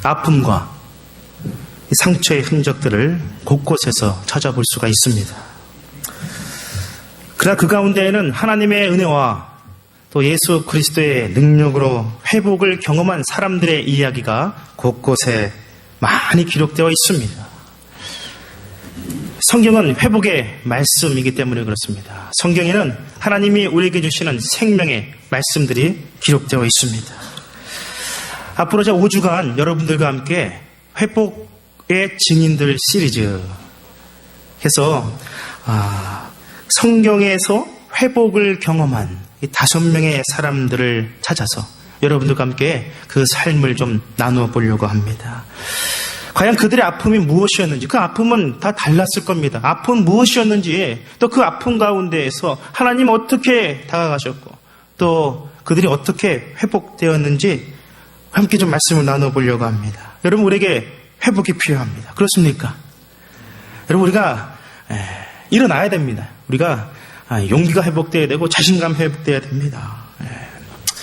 아픔과 상처의 흔적들을 곳곳에서 찾아볼 수가 있습니다. 그러나 그 가운데에는 하나님의 은혜와 또 예수 그리스도의 능력으로 회복을 경험한 사람들의 이야기가 곳곳에 많이 기록되어 있습니다. 성경은 회복의 말씀이기 때문에 그렇습니다. 성경에는 하나님이 우리에게 주시는 생명의 말씀들이 기록되어 있습니다. 앞으로 5주간 여러분들과 함께 회복의 증인들 시리즈 해서 성경에서 회복을 경험한 5명의 사람들을 찾아서 여러분들과 함께 그 삶을 좀 나누어 보려고 합니다. 과연 그들의 아픔이 무엇이었는지, 그 아픔은 다 달랐을 겁니다. 아픔은 무엇이었는지, 또 그 아픔 가운데에서 하나님 어떻게 다가가셨고, 또 그들이 어떻게 회복되었는지 함께 좀 말씀을 나눠보려고 합니다. 여러분, 우리에게 회복이 필요합니다. 그렇습니까? 여러분, 우리가 일어나야 됩니다. 우리가 용기가 회복되어야 되고 자신감 회복되어야 됩니다.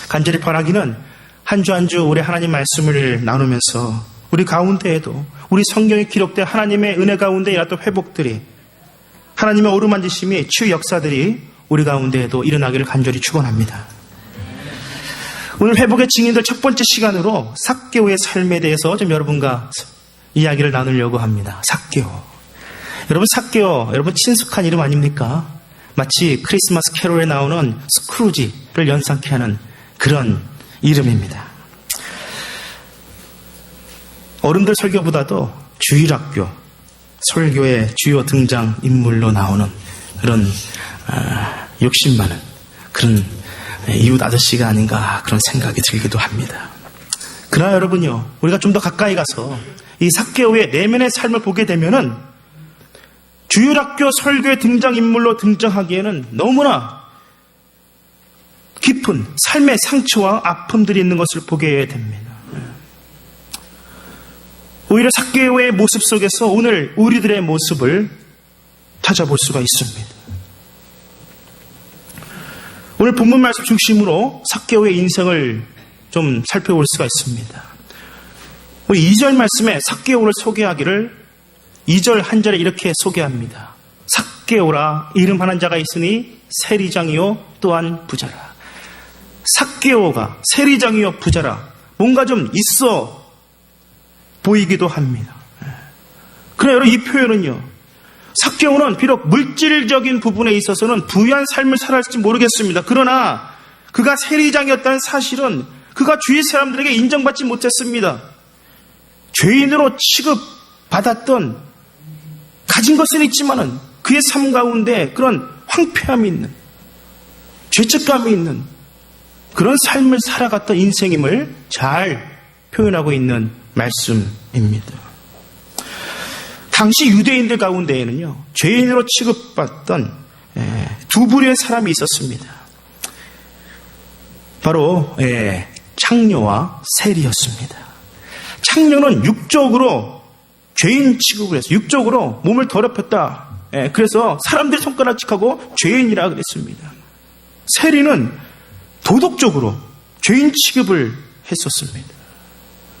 간절히 바라기는 한 주 한 주 우리 하나님 말씀을 나누면서 우리 가운데에도 우리 성경에 기록된 하나님의 은혜 가운데 일어났던 회복들이, 하나님의 오르만지심이, 치유 역사들이 우리 가운데에도 일어나기를 간절히 축원합니다. 오늘 회복의 증인들 첫 번째 시간으로 삭개오의 삶에 대해서 좀 여러분과 이야기를 나누려고 합니다. 삭개오. 여러분, 삭개오, 여러분 친숙한 이름 아닙니까? 마치 크리스마스 캐롤에 나오는 스크루지를 연상케 하는 그런 이름입니다. 어른들 설교보다도 주일학교 설교의 주요 등장 인물로 나오는 그런 욕심 많은 그런 이웃 아저씨가 아닌가 그런 생각이 들기도 합니다. 그러나 여러분요, 우리가 좀 더 가까이 가서 이 삭개오의 내면의 삶을 보게 되면은 주일학교 설교의 등장 인물로 등장하기에는 너무나 깊은 삶의 상처와 아픔들이 있는 것을 보게 됩니다. 오히려 삭개오의 모습 속에서 오늘 우리들의 모습을 찾아볼 수가 있습니다. 오늘 본문 말씀 중심으로 삭개오의 인생을 좀 살펴볼 수가 있습니다. 우리 2절 말씀에 삭개오를 소개하기를 2절 한 절에 이렇게 소개합니다. 삭개오라 이름 하는 자가 있으니 세리장이요 또한 부자라. 삭개오가 세리장이요 부자라. 뭔가 좀 있어 보이기도 합니다. 그러나 여러분, 이 표현은요, 삭개오는 비록 물질적인 부분에 있어서는 부유한 삶을 살았을지 모르겠습니다. 그러나 그가 세리장이었다는 사실은 그가 주위 사람들에게 인정받지 못했습니다. 죄인으로 취급받았던, 가진 것은 있지만은 그의 삶 가운데 그런 황폐함이 있는, 죄책감이 있는 그런 삶을 살아갔던 인생임을 잘 표현하고 있는 말씀입니다. 당시 유대인들 가운데에는요, 죄인으로 취급받던 두 부류의 사람이 있었습니다. 바로 창녀와 세리였습니다. 창녀는 육적으로 죄인 취급을 해서 육적으로 몸을 더럽혔다. 그래서 사람들이 손가락질하고 죄인이라 그랬습니다. 세리는 도덕적으로 죄인 취급을 했었습니다.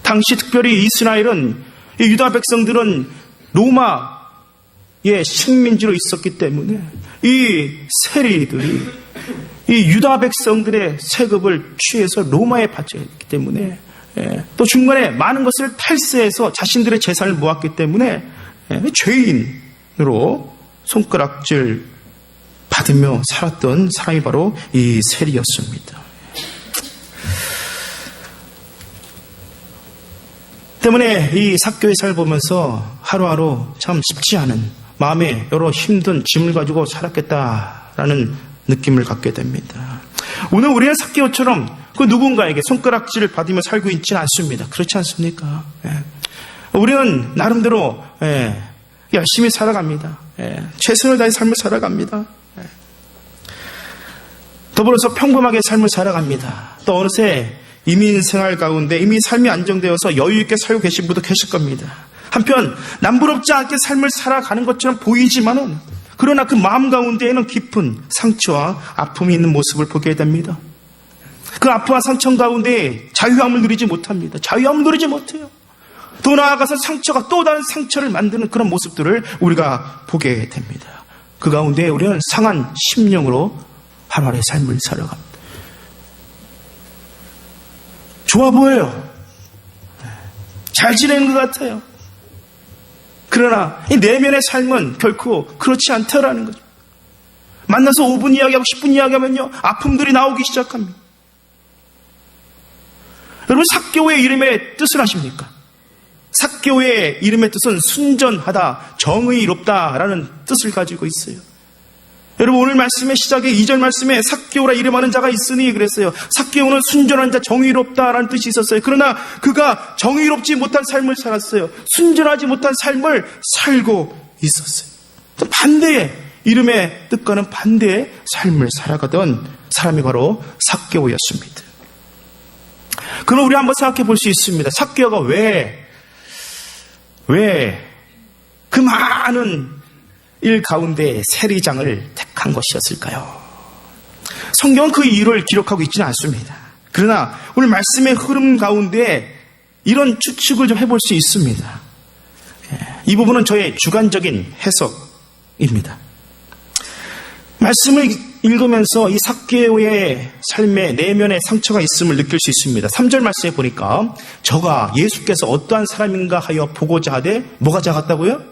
당시 특별히 이스라엘은, 유다 백성들은 로마의 식민지로 있었기 때문에 이 세리들이 이 유다 백성들의 세금을 취해서 로마에 바쳐야 했기 때문에, 또 중간에 많은 것을 탈세해서 자신들의 재산을 모았기 때문에 죄인으로 손가락질 받으며 살았던 사람이 바로 이 세리였습니다. 때문에 이 삭개오의 삶을 보면서 하루하루 참 쉽지 않은 마음에 여러 힘든 짐을 가지고 살았겠다라는 느낌을 갖게 됩니다. 오늘 우리는 삭개오처럼 그 누군가에게 손가락질을 받으며 살고 있지는 않습니다. 그렇지 않습니까? 우리는 나름대로 열심히 살아갑니다. 최선을 다해 삶을 살아갑니다. 더불어서 평범하게 삶을 살아갑니다. 또 어느새 이민 생활 가운데 이미 삶이 안정되어서 여유 있게 살고 계신 분도 계실 겁니다. 한편 남부럽지 않게 삶을 살아가는 것처럼 보이지만은, 그러나 그 마음 가운데에는 깊은 상처와 아픔이 있는 모습을 보게 됩니다. 그 아픔과 상처 가운데 자유함을 누리지 못합니다. 자유함을 누리지 못해요. 더 나아가서 상처가 또 다른 상처를 만드는 그런 모습들을 우리가 보게 됩니다. 그 가운데 우리는 상한 심령으로 하루하루의 삶을 살아갑니다. 좋아 보여요. 잘 지내는 것 같아요. 그러나 이 내면의 삶은 결코 그렇지 않다라는 거죠. 만나서 5분 이야기하고 10분 이야기하면요, 아픔들이 나오기 시작합니다. 여러분, 삭개오의 이름의 뜻을 아십니까? 삭개오의 이름의 뜻은 순전하다, 정의롭다라는 뜻을 가지고 있어요. 여러분, 오늘 말씀의 시작에 2절 말씀에 삭개오라 이름하는 자가 있으니 그랬어요. 삭개오는 순전한 자, 정의롭다라는 뜻이 있었어요. 그러나 그가 정의롭지 못한 삶을 살았어요. 순전하지 못한 삶을 살고 있었어요. 반대의 이름의 뜻과는 반대의 삶을 살아가던 사람이 바로 삭개오였습니다. 그럼 우리 한번 생각해 볼 수 있습니다. 삭개오가 왜 그 많은 일 가운데 세리장을 택한 것이었을까요? 성경은 그 이유를 기록하고 있지는 않습니다. 그러나 오늘 말씀의 흐름 가운데 이런 추측을 좀 해볼 수 있습니다. 이 부분은 저의 주관적인 해석입니다. 말씀을 읽으면서 이 삭개오의 삶에 내면의 상처가 있음을 느낄 수 있습니다. 3절 말씀에 보니까 저가 예수께서 어떠한 사람인가 하여 보고자 하되 뭐가 작았다고요?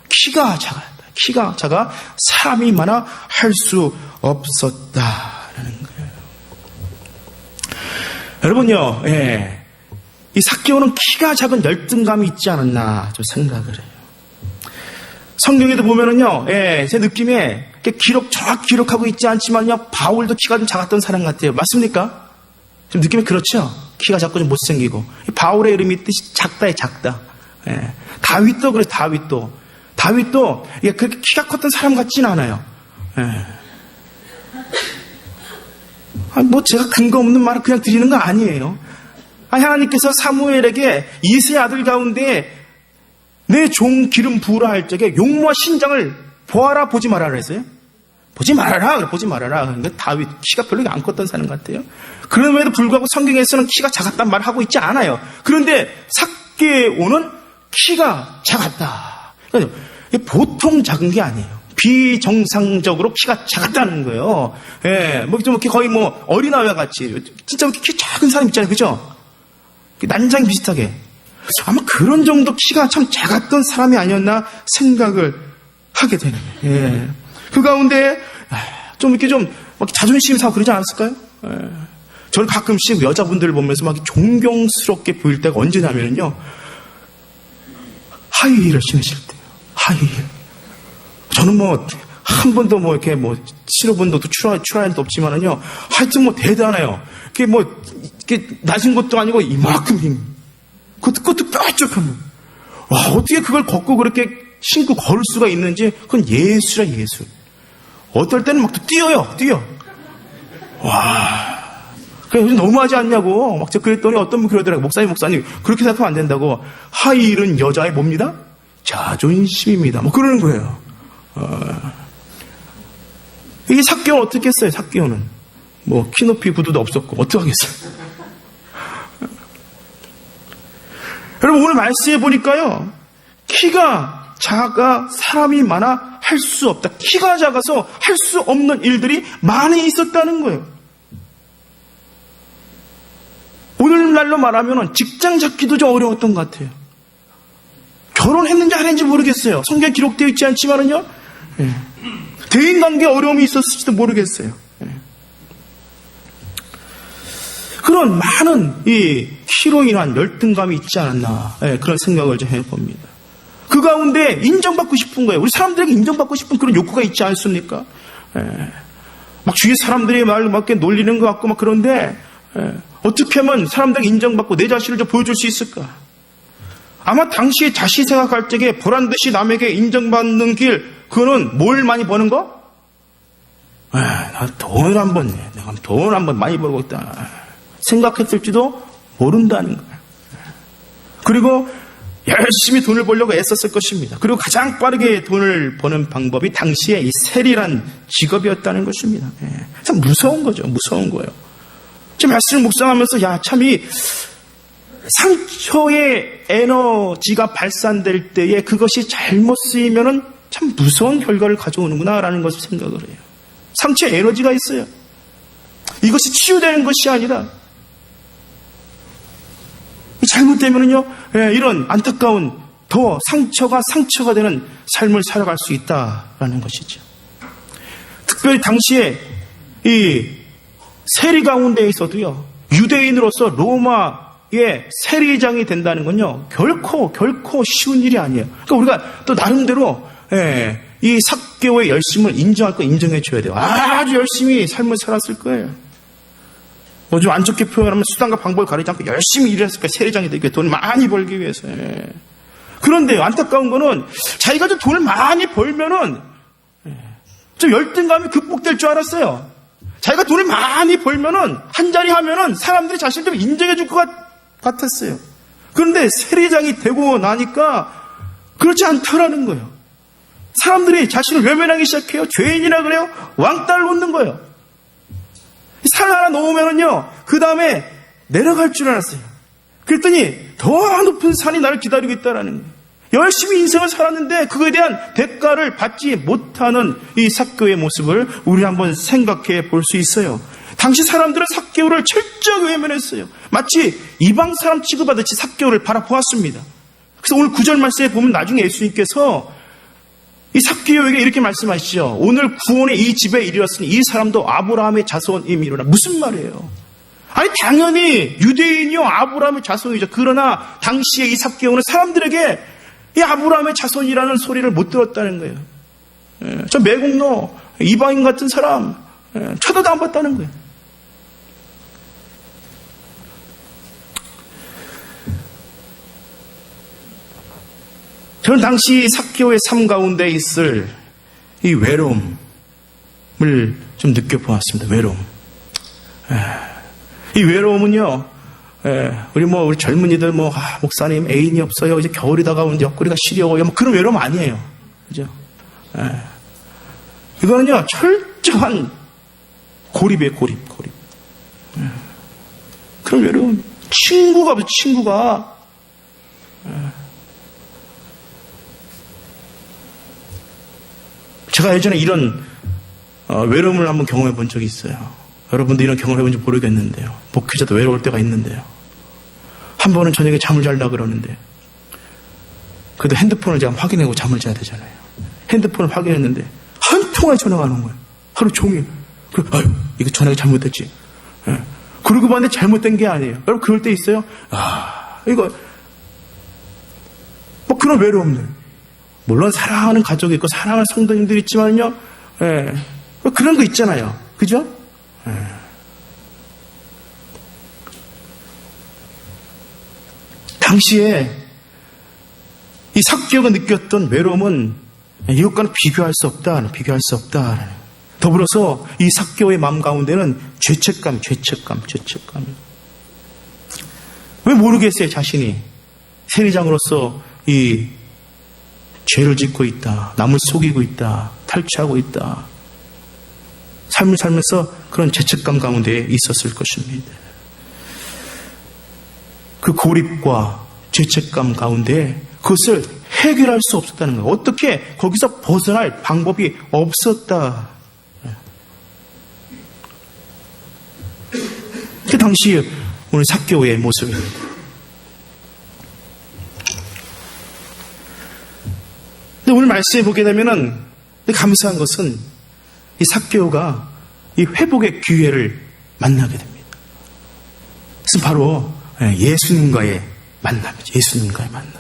키가 작았다. 키가 작아 사람이 많아 할 수 없었다라는 거예요. 여러분요, 이 삭개오는 키가 작은 열등감이 있지 않았나 좀 생각을 해요. 성경에도 보면은요, 제 느낌에 정확히 기록하고 있지 않지만요, 바울도 키가 좀 작았던 사람 같아요. 맞습니까? 좀 느낌이 그렇죠? 키가 작고 좀 못생기고. 바울의 이름이 뜻이 작다에 작다. 다윗도 그래서 다윗도 그렇게 키가 컸던 사람 같지는 않아요. 뭐 제가 근거 없는 말을 그냥 드리는 거 아니에요. 하나님께서 사무엘에게 이세 아들 가운데 내 종 기름 부으라 할 적에 용모와 신장을 보아라 보지 말아라 했어요. 보지 말아라. 그러니까 다윗 키가 별로 안 컸던 사람 같아요. 그럼에도 불구하고 성경에서는 키가 작았단 말을 하고 있지 않아요. 그런데 삭개오는 키가 작았다. 그러니까 보통 작은 게 아니에요. 비정상적으로 키가 작았다는 거예요. 뭐 좀 이렇게 거의 뭐 어린아이와 같이 진짜 이렇게 키 작은 사람 있잖아요, 그죠? 난장 비슷하게 아마 그런 정도 키가 참 작았던 사람이 아니었나 생각을 하게 되는 거예요. 그 가운데 좀 이렇게 좀 자존심 상하고 그러지 않았을까요? 저는 가끔씩 여자분들을 보면서 막 존경스럽게 보일 때가 언제냐면요, 하이힐을 신으실 때요. 하이힐. 저는 뭐 한 번도 뭐 이렇게 뭐 신어본 적도 출한 적도 없지만은요, 하여튼 뭐 대단해요. 이게 뭐 이렇게 낮은 것도 아니고 이만큼 힘. 그것도 뾰족한. 와, 어떻게 그걸 걷고 그렇게 신고 걸을 수가 있는지, 그건 예술이야, 예술. 어떨 때는 막 또 뛰어. 와. 그래, 너무하지 않냐고. 막 제가 그랬더니 어떤 분 그러더라고요. 목사님, 그렇게 생각하면 안 된다고. 하이힐은 여자의 뭡니다? 자존심입니다. 뭐 그러는 거예요. 이 삭개오는 어떻게 했어요, 삭개오는? 뭐, 키높이 구두도 없었고, 어떡하겠어요? 여러분, 오늘 말씀해 보니까요, 키가 작아 사람이 많아 할 수 없다. 키가 작아서 할 수 없는 일들이 많이 있었다는 거예요. 오늘날로 말하면 직장 잡기도 좀 어려웠던 것 같아요. 결혼했는지 안 했는지 모르겠어요. 성경에 기록되어 있지 않지만은요, 대인관계에 어려움이 있었을지도 모르겠어요. 그런 많은 이 키로 인한 열등감이 있지 않았나, 그런 생각을 좀 해봅니다. 그 가운데 인정받고 싶은 거예요. 우리 사람들에게 인정받고 싶은 그런 욕구가 있지 않습니까? 막 주위 사람들이 말 막 놀리는 것 같고 막 그런데, 어떻게 하면 사람들에게 인정받고 내 자신을 좀 보여줄 수 있을까? 아마 당시에 자시 생각할 적에 보란듯이 남에게 인정받는 길, 그거는 뭘 많이 버는 거? 나 돈을 한 번, 내가 돈을 한 번 많이 벌고 있다. 생각했을지도 모른다는 거예요. 그리고 열심히 돈을 벌려고 애썼을 것입니다. 그리고 가장 빠르게 돈을 버는 방법이 당시에 이 세리란 직업이었다는 것입니다. 참 무서운 거죠. 무서운 거예요. 지금 말씀을 묵상하면서 참 상처의 에너지가 발산될 때에 그것이 잘못 쓰이면은 참 무서운 결과를 가져오는구나라는 것을 생각을 해요. 상처에 에너지가 있어요. 이것이 치유되는 것이 아니라 잘못되면은요, 이런 안타까운 더 상처가 되는 삶을 살아갈 수 있다라는 것이죠. 특별히 당시에 이 세리 가운데에서도요, 유대인으로서 로마의 세리장이 된다는 건요, 결코 쉬운 일이 아니에요. 그러니까 우리가 또 나름대로 이 삭개오의 열심을 인정할 거 인정해 줘야 돼요. 아주 열심히 삶을 살았을 거예요. 뭐 좀 안 좋게 표현하면 수단과 방법을 가리지 않고 열심히 일했을 거예요. 세리장이 되기 위해 돈을 많이 벌기 위해서. 그런데 안타까운 거는 자기가 좀 돈을 많이 벌면은 좀 열등감이 극복될 줄 알았어요. 자기가 돈을 많이 벌면은 한 자리 하면은 사람들이 자신을 좀 인정해 줄 것 같았어요. 그런데 세리장이 되고 나니까 그렇지 않다라는 거예요. 사람들이 자신을 외면하기 시작해요. 죄인이라 그래요. 왕따를 놓는 거예요. 산 하나 놓으면은요, 그 다음에 내려갈 줄 알았어요. 그랬더니 더 높은 산이 나를 기다리고 있다라는 거예요. 열심히 인생을 살았는데 그거에 대한 대가를 받지 못하는 이 삭개오의 모습을 우리 한번 생각해 볼 수 있어요. 당시 사람들은 삭개오를 철저하게 외면했어요. 마치 이방 사람 취급하듯이 삭개오를 바라보았습니다. 그래서 오늘 9절 말씀에 보면 나중에 예수님께서 이 삭개오에게 이렇게 말씀하시죠. 오늘 구원의 이 집에 이르렀으니 이 사람도 아브라함의 자손임이로라. 무슨 말이에요? 아니 당연히 유대인이요 아브라함의 자손이죠. 그러나 당시에 이 삭개오는 사람들에게 이 아브라함의 자손이라는 소리를 못 들었다는 거예요. 저 매국노 이방인 같은 사람 쳐다도 안 봤다는 거예요. 저는 당시 삭개오의 삶 가운데 있을 이 외로움을 좀 느껴보았습니다. 외로움. 이 외로움은요, 우리 젊은이들 목사님 애인이 없어요. 이제 겨울이 다가오는데 옆구리가 시려워요. 그런 외로움 아니에요. 그죠? 이거는요, 철저한 고립이에요, 고립. 그런 외로움. 친구가 없어요, 친구가. 제가 예전에 이런 외로움을 한번 경험해 본 적이 있어요. 여러분도 이런 경험해 본지 모르겠는데요. 목회자도 외로울 때가 있는데요. 한 번은 저녁에 잠을 자려고 그러는데 그래도 핸드폰을 제가 확인하고 잠을 자야 되잖아요. 핸드폰을 확인했는데 한 통의 전화가 안 온 거예요. 하루 종일. 아유, 이거 전화가 잘못됐지. 그러고 봤는데 잘못된 게 아니에요. 여러분 그럴 때 있어요? 이거 그런 외로움들. 물론 사랑하는 가족이 있고 사랑하는 성도님들이 있지만요. 그런 거 있잖아요. 그죠? 당시에 이 삭개오가 느꼈던 외로움은 이것과는 비교할 수 없다. 더불어서 이 삭개오의 마음 가운데는 죄책감. 왜 모르겠어요, 자신이. 세리장으로서 이 죄를 짓고 있다. 남을 속이고 있다. 탈취하고 있다. 삶을 살면서 그런 죄책감 가운데 있었을 것입니다. 그 고립과 죄책감 가운데 그것을 해결할 수 없었다는 거예요. 어떻게 거기서 벗어날 방법이 없었다. 그 당시 오늘 삭개오의 모습입니다. 근데 오늘 말씀해 보게 되면은 감사한 것은 이 삭개오가 이 회복의 기회를 만나게 됩니다. 그래서 바로 예수님과의 만남이죠. 예수님과의 만남.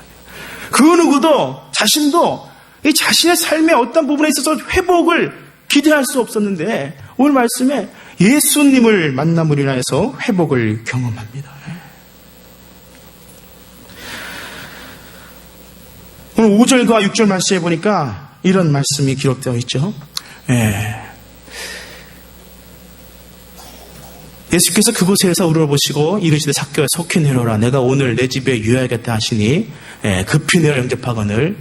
그 누구도 자신도 이 자신의 삶의 어떤 부분에 있어서 회복을 기대할 수 없었는데 오늘 말씀에 예수님을 만남으로 인해서 회복을 경험합니다. 오늘 5절과 6절 말씀에 보니까 이런 말씀이 기록되어 있죠. 예수께서 그곳에서 우러보시고 이르시되 삭개오야 속히 내려오라. 내가 오늘 내 집에 유하겠다 하시니 급히 내려 영접하거늘.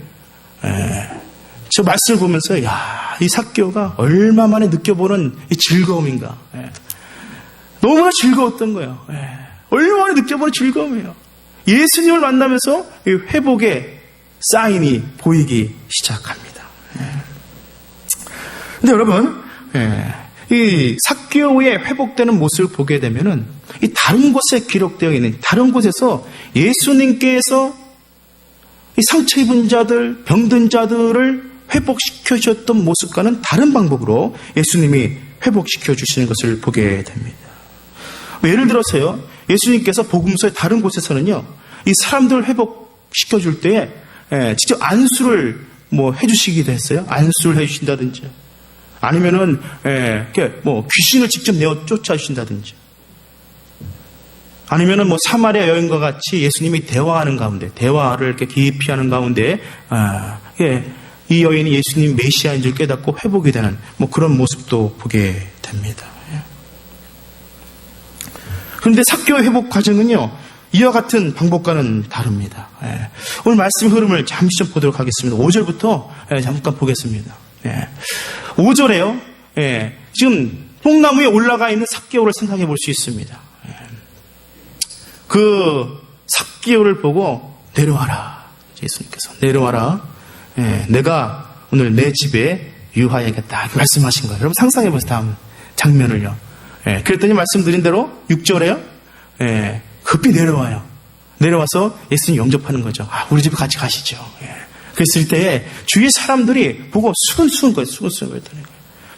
저 말씀을 보면서 이 삭개오가 얼마 만에 느껴보는 이 즐거움인가. 너무나 즐거웠던 거예요. 얼마 만에 느껴보는 즐거움이에요. 예수님을 만나면서 이 회복의 사인이 보이기 시작합니다. 근데 여러분, 이 삭개오의 회복되는 모습을 보게 되면은 이 다른 곳에 기록되어 있는 다른 곳에서 예수님께서 이 상처 입은 자들, 병든 자들을 회복시켜 주셨던 모습과는 다른 방법으로 예수님이 회복시켜 주시는 것을 보게 됩니다. 예를 들어서요, 예수님께서 복음서의 다른 곳에서는요, 이 사람들을 회복시켜 줄 때 직접 안수를 해주시기도 했어요. 안수를 해주신다든지, 아니면은 귀신을 직접 내어 쫓아주신다든지, 아니면은 사마리아 여인과 같이 예수님이 대화하는 가운데, 대화를 이렇게 깊이 하는 가운데, 이 여인이 예수님 메시아인 줄 깨닫고 회복이 되는 그런 모습도 보게 됩니다. 그런데 삭개오의 회복 과정은요, 이와 같은 방법과는 다릅니다. 오늘 말씀 흐름을 잠시 좀 보도록 하겠습니다. 5절부터 잠깐 보겠습니다. 5절에요. 지금 뽕나무에 올라가 있는 삭개오를 생각해 볼 수 있습니다. 그 삭개오를 보고 내려와라. 예수님께서 내려와라. 내가 오늘 내 집에 유하야겠다 말씀하신 거예요. 여러분 상상해 보세요. 다음 장면을요. 그랬더니 말씀드린 대로 6절에요. 급히 내려와요. 내려와서 예수님 영접하는 거죠. 우리 집에 같이 가시죠. 그랬을 때 주위 사람들이 보고 수근수근 거예요. 수근수근 거예요.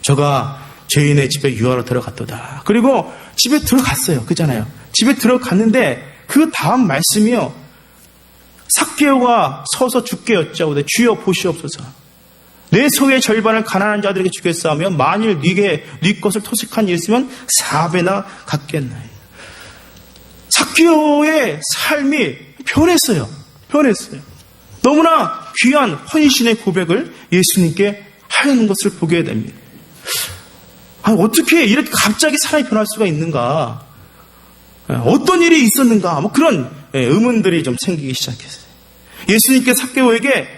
저가 죄인의 집에 유하로 들어갔도다. 그리고 집에 들어갔어요. 그잖아요. 집에 들어갔는데 그 다음 말씀이요. 삭개오가 서서 주께 여짜오되 주여 보시옵소서. 내 소의 절반을 가난한 자들에게 주겠사오며 만일 네 것을 토식한 일 있으면 4배나 갚겠나이다. 삭개오의 삶이 변했어요. 너무나 귀한 헌신의 고백을 예수님께 하는 것을 보게 됩니다. 어떻게 이렇게 갑자기 사람이 변할 수가 있는가? 어떤 일이 있었는가? 그런 의문들이 좀 생기기 시작했어요. 예수님께서 삭개오에게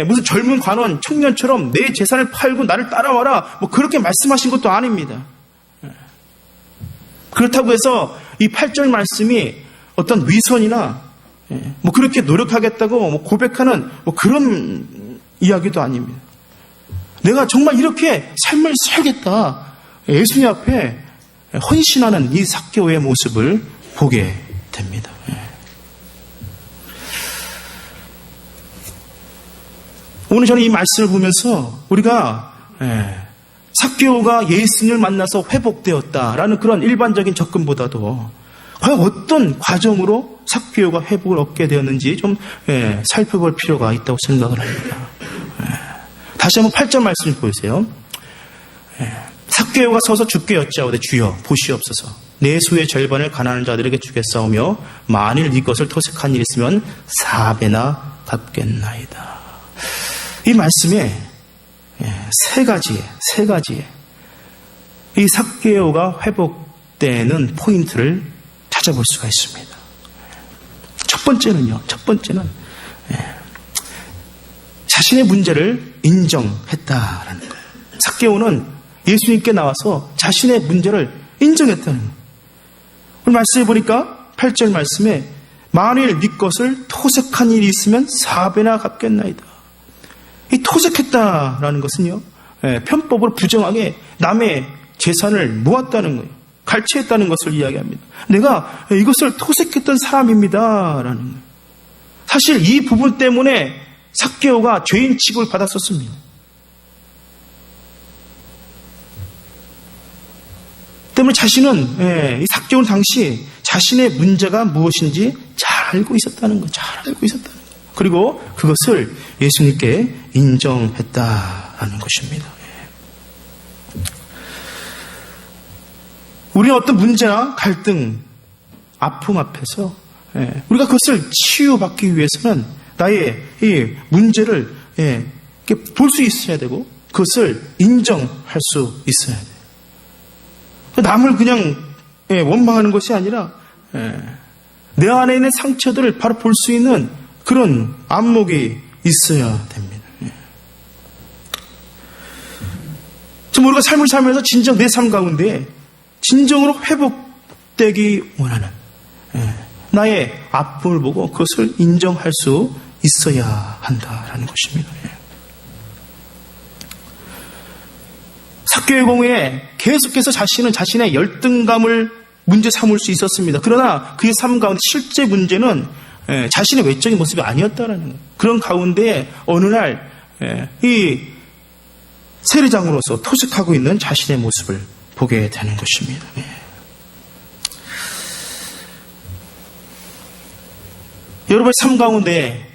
무슨 젊은 관원 청년처럼 내 재산을 팔고 나를 따라와라 그렇게 말씀하신 것도 아닙니다. 그렇다고 해서 이 8절 말씀이 어떤 위선이나 그렇게 노력하겠다고 고백하는 그런 이야기도 아닙니다. 내가 정말 이렇게 삶을 살겠다, 예수님 앞에 헌신하는 이 삭개오의 모습을 보게 됩니다. 오늘 저는 이 말씀을 보면서 우리가 삭개오가 예수님을 만나서 회복되었다라는 그런 일반적인 접근보다도 과연 어떤 과정으로 삭개오가 회복을 얻게 되었는지 좀 살펴볼 필요가 있다고 생각을 합니다. 다시 한번 8절 말씀을 보세요. 삭개오가 서서 주께 여짜오되 주여 보시옵소서. 내 소의 절반을 가난한 자들에게 주겠사오며 만일 네 것을 토색한 일 있으면 4배나 갚겠나이다. 이 말씀에 세 가지의 이 삭개오가 회복되는 포인트를 찾아볼 수가 있습니다. 첫 번째는 자신의 문제를 인정했다라는 거예요. 삭개오는 예수님께 나와서 자신의 문제를 인정했다는 거예요. 오늘 말씀해 보니까 8절 말씀에 만일 네 것을 토색한 일이 있으면 4배나 갚겠나이다. 이 토색했다라는 것은요, 편법으로 부정하게 남의 재산을 모았다는 거예요. 갈취했다는 것을 이야기합니다. 내가 이것을 토색했던 사람입니다라는 거예요. 사실 이 부분 때문에 삭개오가 죄인 취급을 받았었습니다. 때문에 자신은 이 삭개오는 당시 자신의 문제가 무엇인지 잘 알고 있었다는 거예요. 그리고 그것을 예수님께 인정했다라는 것입니다. 우리는 어떤 문제나 갈등, 아픔 앞에서 우리가 그것을 치유받기 위해서는 나의 이 문제를 볼 수 있어야 되고 그것을 인정할 수 있어야 돼요. 남을 그냥 원망하는 것이 아니라 내 안에 있는 상처들을 바로 볼 수 있는 그런 안목이 있어야 됩니다. 좀 우리가 삶을 살면서 진정 내 삶 가운데 진정으로 회복되기 원하는 나의 아픔을 보고 그것을 인정할 수 있어야 한다라는 것입니다. 삭개오의 경우에 계속해서 자신의 열등감을 문제 삼을 수 있었습니다. 그러나 그의 삶 가운데 실제 문제는 자신의 외적인 모습이 아니었다라는 거예요. 그런 가운데 어느 날 이 세리장으로서 토색하고 있는 자신의 모습을 보게 되는 것입니다. 여러분의 삶 가운데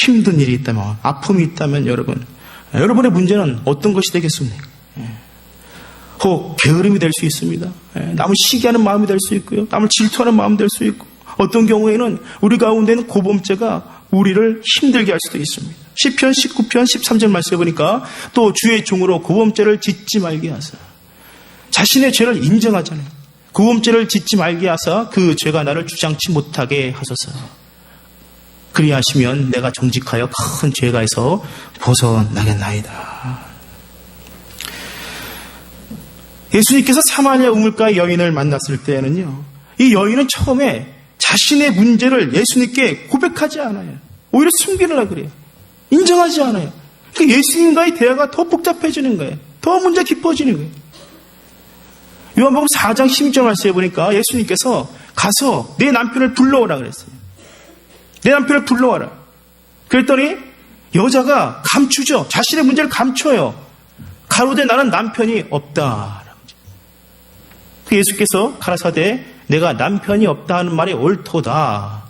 힘든 일이 있다면, 아픔이 있다면 여러분의 문제는 어떤 것이 되겠습니까? 혹 게으름이 될 수 있습니다. 남을 시기하는 마음이 될 수 있고요. 남을 질투하는 마음이 될 수 있고, 어떤 경우에는 우리 가운데는 고범죄가 우리를 힘들게 할 수도 있습니다. 시편 19편 13절 말씀해 보니까 또 주의 종으로 고범죄를 짓지 말게 하사, 자신의 죄를 인정하잖아요. 고범죄를 짓지 말게 하사 그 죄가 나를 주장치 못하게 하소서. 그리하시면 내가 정직하여 큰 죄가에서 벗어나겠나이다. 예수님께서 사마리아 우물가의 여인을 만났을 때는요, 이 여인은 처음에 자신의 문제를 예수님께 고백하지 않아요. 오히려 숨기려고 그래요. 인정하지 않아요. 그러니까 예수님과의 대화가 더 복잡해지는 거예요. 더 문제 깊어지는 거예요. 요한복음 4장 16절 말씀해 보니까 예수님께서 가서 내 남편을 불러오라 그랬어요. 내 남편을 불러와라. 그랬더니 여자가 감추죠. 자신의 문제를 감춰요. 가로되 나는 남편이 없다. 예수께서 가라사대 내가 남편이 없다 하는 말이 옳도다.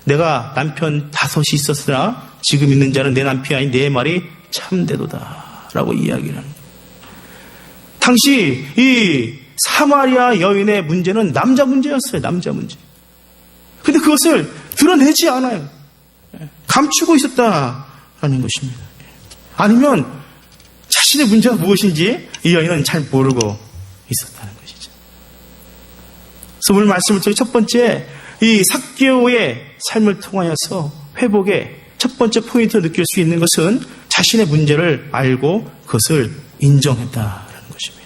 내가 남편 5이 있었으나 지금 있는 자는 내 남편이 아닌 내 말이 참되도다 라고 이야기를 합니다. 당시 이 사마리아 여인의 문제는 남자 문제였어요. 남자 문제. 근데 그것을 드러내지 않아요. 감추고 있었다라는 것입니다. 아니면 자신의 문제가 무엇인지 이 여인은 잘 모르고 있었다는 것이죠. 그래서 오늘 말씀을 통해 첫 번째 이 삭개오의 삶을 통하여서 회복의 첫 번째 포인트로 느낄 수 있는 것은 자신의 문제를 알고 그것을 인정했다라는 것입니다.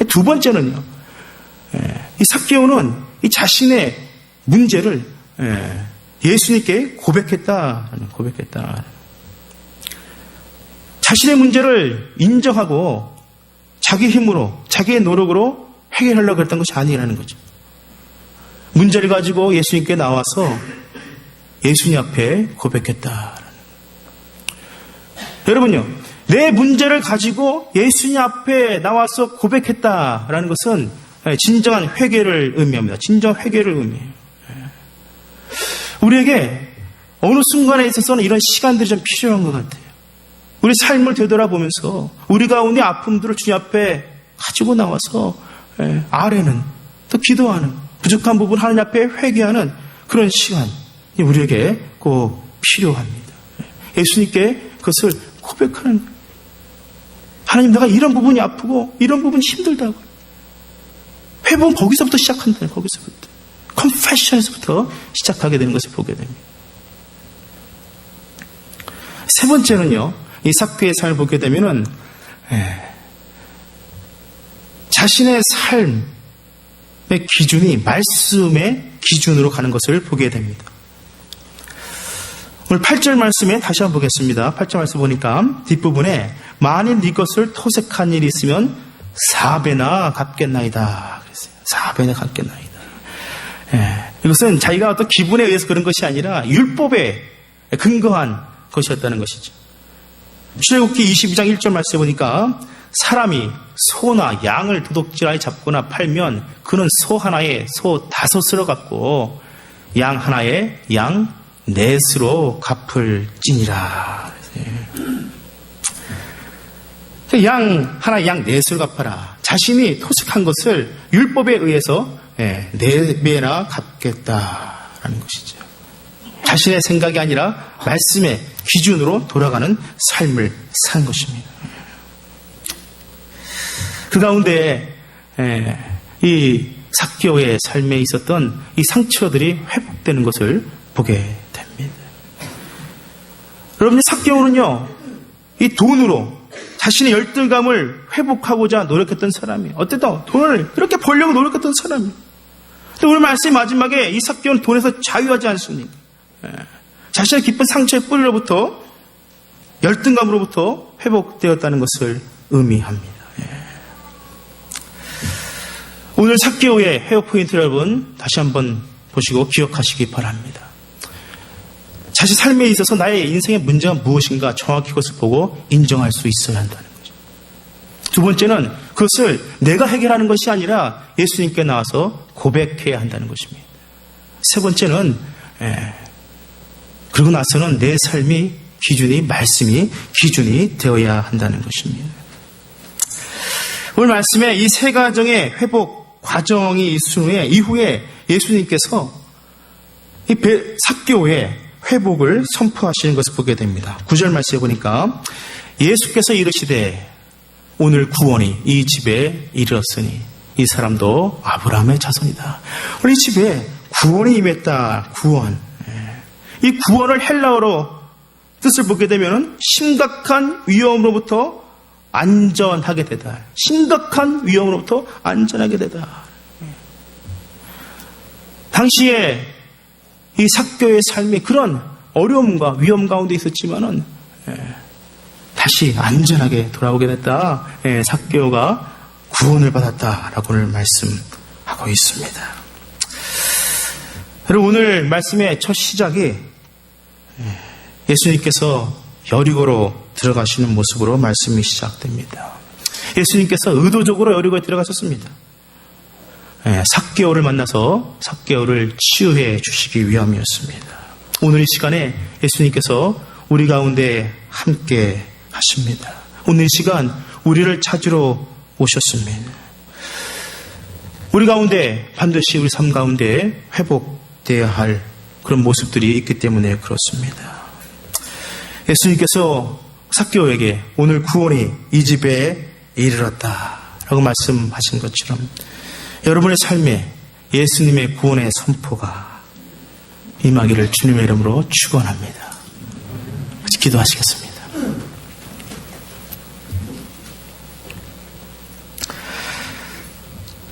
두 번째는요, 이 삭개오는 이 자신의 문제를 예수님께 고백했다. 자신의 문제를 인정하고 자기 힘으로, 자기의 노력으로 해결하려고 했던 것이 아니라는 거죠. 문제를 가지고 예수님께 나와서 예수님 앞에 고백했다. 여러분요, 내 문제를 가지고 예수님 앞에 나와서 고백했다라는 것은 진정한 회개를 의미합니다. 진정한 회개를 의미해요. 우리에게 어느 순간에 있어서는 이런 시간들이 좀 필요한 것 같아요. 우리 삶을 되돌아보면서 우리 가운데 아픔들을 주님 앞에 가지고 나와서 아래는 또 기도하는, 부족한 부분 하나님 앞에 회개하는 그런 시간이 우리에게 꼭 필요합니다. 예수님께 그것을 고백하는, 하나님 내가 이런 부분이 아프고 이런 부분이 힘들다고. 회복은 거기서부터 시작한다는, 거기서부터. 컨페션에서부터 시작하게 되는 것을 보게 됩니다. 세 번째는요, 이 삭개오의 삶을 보게 되면은 자신의 삶의 기준이 말씀의 기준으로 가는 것을 보게 됩니다. 오늘 8절 말씀에 다시 한번 보겠습니다. 8절 말씀 보니까 뒷부분에 만일 네 것을 토색한 일이 있으면 4배나 갚겠나이다 그랬어요. 4배나 갚겠나이다. 이것은 자기가 어떤 기분에 의해서 그런 것이 아니라 율법에 근거한 것이었다는 것이죠. 출애굽기 22장 1절 말씀에 보니까 사람이 소나 양을 도둑질하여 잡거나 팔면 그는 소 하나에 소 5을 갖고 양 하나에 양 4으로 갚을지니라. 양 하나에 양 4을 갚아라. 자신이 토색한 것을 율법에 의해서 4배나 갚겠다라는 것이죠. 자신의 생각이 아니라 말씀의 기준으로 돌아가는 삶을 사는 것입니다. 그 가운데 이 삭개오의 삶에 있었던 이 상처들이 회복되는 것을 보게 됩니다. 여러분, 삭개오는요, 이 돈으로 자신의 열등감을 회복하고자 노력했던 사람이에요. 어쨌든 돈을 그렇게 벌려고 노력했던 사람이에요. 또 오늘 말씀 마지막에 이 삭개오는 돈에서 자유하지 않습니까? 자신의 깊은 상처의 뿌리로부터 열등감으로부터 회복되었다는 것을 의미합니다. 오늘 삭개오의 회복 포인트 여러분 다시 한번 보시고 기억하시기 바랍니다. 자신 삶에 있어서 나의 인생의 문제가 무엇인가 정확히 그것을 보고 인정할 수 있어야 한다는 거죠. 두 번째는 그것을 내가 해결하는 것이 아니라 예수님께 나와서 고백해야 한다는 것입니다. 세 번째는 그러고 나서는 내 삶이 기준이 말씀이 기준이 되어야 한다는 것입니다. 오늘 말씀에 이 세 가정의 회복 과정이 있은 이후에 예수님께서 이 삭개오의 회복을 선포하시는 것을 보게 됩니다. 9절 말씀에 보니까 예수께서 이르시되 오늘 구원이 이 집에 이르렀으니 이 사람도 아브라함의 자손이다. 오늘 이 집에 구원이 임했다. 구원. 이 구원을 헬라어로 뜻을 보게 되면 심각한 위험으로부터 안전하게 되다. 심각한 위험으로부터 안전하게 되다. 당시에 이 삭개오의 삶이 그런 어려움과 위험 가운데 있었지만은 다시 안전하게 돌아오게 됐다. 삭개오가 구원을 받았다라고 오늘 말씀하고 있습니다. 여러분 오늘 말씀의 첫 시작이 예수님께서 여리고로 들어가시는 모습으로 말씀이 시작됩니다. 예수님께서 의도적으로 여리고에 들어가셨습니다. 삭개오를 만나서 삭개오를 치유해 주시기 위함이었습니다. 오늘 이 시간에 예수님께서 우리 가운데 함께 하십니다. 오늘 이 시간 우리를 찾으러 오셨습니다. 우리 가운데 반드시 우리 삶 가운데 회복되어야 할 그런 모습들이 있기 때문에 그렇습니다. 예수님께서 삭개오에게 오늘 구원이 이 집에 이르렀다라고 말씀하신 것처럼 여러분의 삶에 예수님의 구원의 선포가 임하기를 주님의 이름으로 축원합니다. 기도하시겠습니다.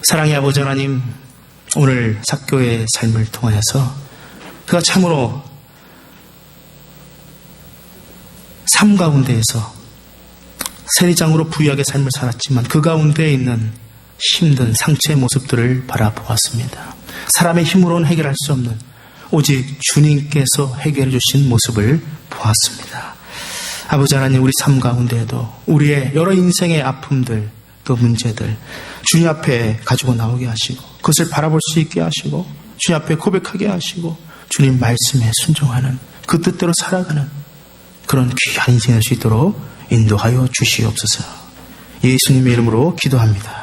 사랑의 아버지 하나님, 오늘 삭개오의 삶을 통하여서 그가 참으로 삶 가운데에서 세리장으로 부유하게 삶을 살았지만 그 가운데 있는 힘든 상처의 모습들을 바라보았습니다. 사람의 힘으로는 해결할 수 없는 오직 주님께서 해결해 주신 모습을 보았습니다. 아버지 하나님, 우리 삶 가운데에도 우리의 여러 인생의 아픔들 또 문제들 주님 앞에 가지고 나오게 하시고 그것을 바라볼 수 있게 하시고 주님 앞에 고백하게 하시고 주님 말씀에 순종하는 그 뜻대로 살아가는 그런 귀한 인생이 될 수 있도록 인도하여 주시옵소서. 예수님의 이름으로 기도합니다.